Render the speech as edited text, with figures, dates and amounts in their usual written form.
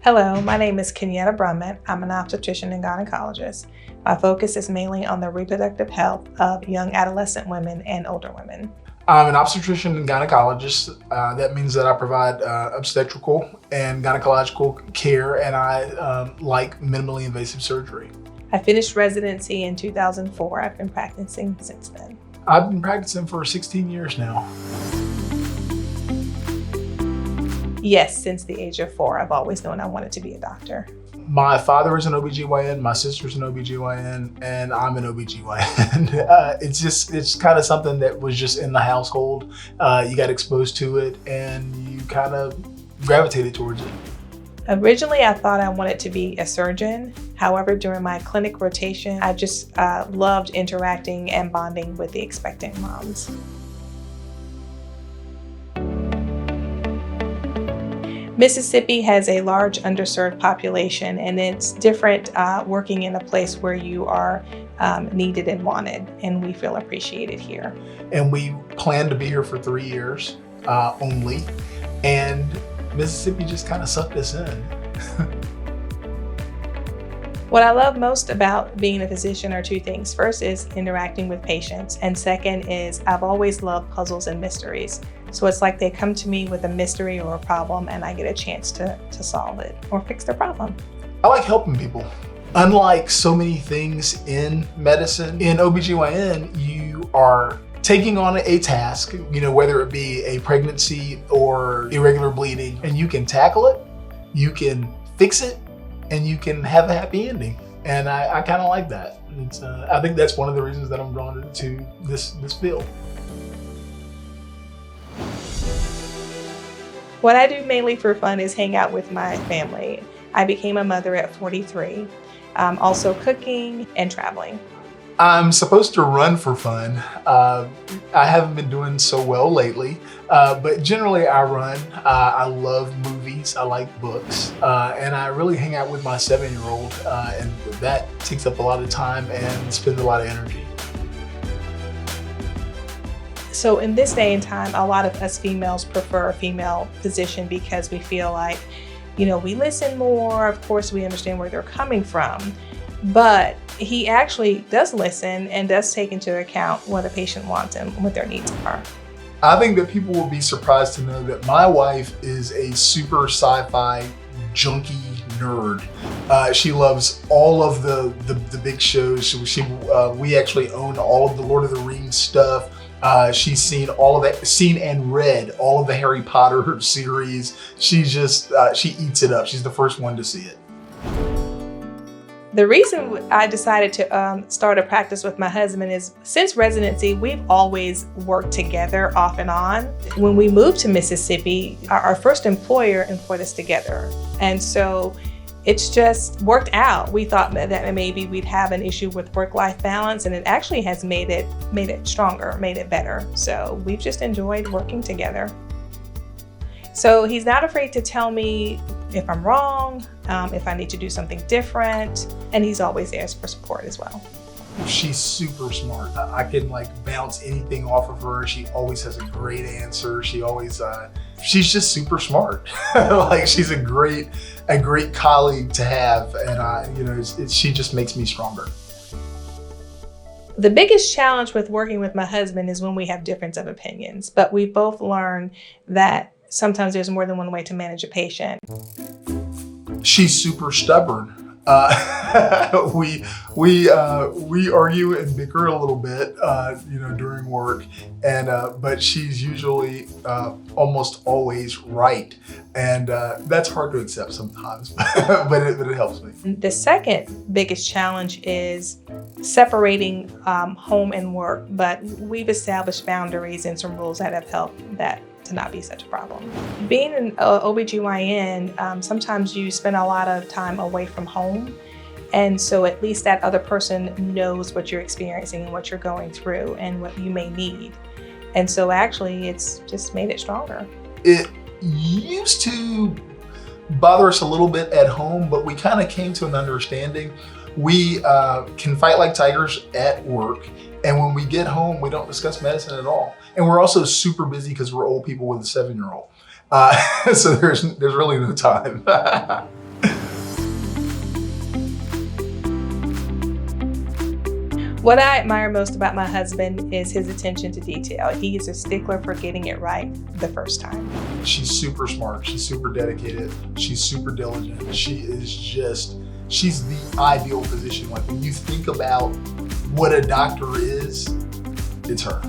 Hello, my name is Kenyatta Brummitt. I'm an obstetrician and gynecologist. My focus is mainly on the reproductive health of young adolescent women and older women. I'm an obstetrician and gynecologist. That means that I provide obstetrical and gynecological care, and I like minimally invasive surgery. I finished residency in 2004. I've been practicing since then. I've been practicing for 16 years now. Yes, since the age of 4, I've always known I wanted to be a doctor. My father is an OBGYN, my sister's an OBGYN, and I'm an OBGYN. It's kind of something that was just in the household. You got exposed to it and you kind of gravitated towards it. Originally, I thought I wanted to be a surgeon. However, during my clinic rotation, I just loved interacting and bonding with the expectant moms. Mississippi has a large underserved population, and it's different working in a place where you are needed and wanted, and we feel appreciated here. And we plan to be here for 3 years only, and Mississippi just kind of sucked us in. What I love most about being a physician are 2 things. First is interacting with patients, and second is I've always loved puzzles and mysteries. So it's like they come to me with a mystery or a problem and I get a chance to solve it or fix their problem. I like helping people. Unlike so many things in medicine, in OBGYN, you are taking on a task, whether it be a pregnancy or irregular bleeding, and you can tackle it, you can fix it, and you can have a happy ending. And I kind of like that. I think that's one of the reasons that I'm drawn to this field. What I do mainly for fun is hang out with my family. I became a mother at 43, also cooking and traveling. I'm supposed to run for fun. I haven't been doing so well lately, but generally I run. I love movies, I like books, and I really hang out with my 7-year-old, and that takes up a lot of time and spends a lot of energy. So in this day and time, a lot of us females prefer a female physician because we feel like, we listen more. Of course, we understand where they're coming from, but he actually does listen and does take into account what a patient wants and what their needs are. I think that people will be surprised to know that my wife is a super sci-fi junkie nerd. She loves all of the big shows. We actually own all of the Lord of the Rings stuff. She's seen and read all of the Harry Potter series. She eats it up. She's the first one to see it. The reason I decided to start a practice with my husband is since residency, we've always worked together off and on. When we moved to Mississippi, our first employer employed us together. And so it's just worked out. We thought that maybe we'd have an issue with work-life balance, and it actually has made it stronger, made it better. So we've just enjoyed working together. So he's not afraid to tell me if I'm wrong, if I need to do something different, and he's always there for support as well. She's super smart. I can bounce anything off of her. She always has a great answer. She's just super smart. She's a great colleague to have, and she just makes me stronger. The biggest challenge with working with my husband is when we have difference of opinions, but we both learn that sometimes there's more than one way to manage a patient. She's super stubborn. We argue and bicker a little bit, during work, and but she's usually almost always right, and that's hard to accept sometimes, but it helps me. The second biggest challenge is separating home and work, but we've established boundaries and some rules that have helped that to not be such a problem. Being an OBGYN, sometimes you spend a lot of time away from home, and so at least that other person knows what you're experiencing and what you're going through and what you may need. And so actually it's just made it stronger. It used to bother us a little bit at home, but we kind of came to an understanding. We can fight like tigers at work, and when we get home, we don't discuss medicine at all. And we're also super busy because we're old people with a 7-year-old. So there's really no time. What I admire most about my husband is his attention to detail. He is a stickler for getting it right the first time. She's super smart. She's super dedicated. She's super diligent. She's the ideal physician. Like when you think about what a doctor is, it's her.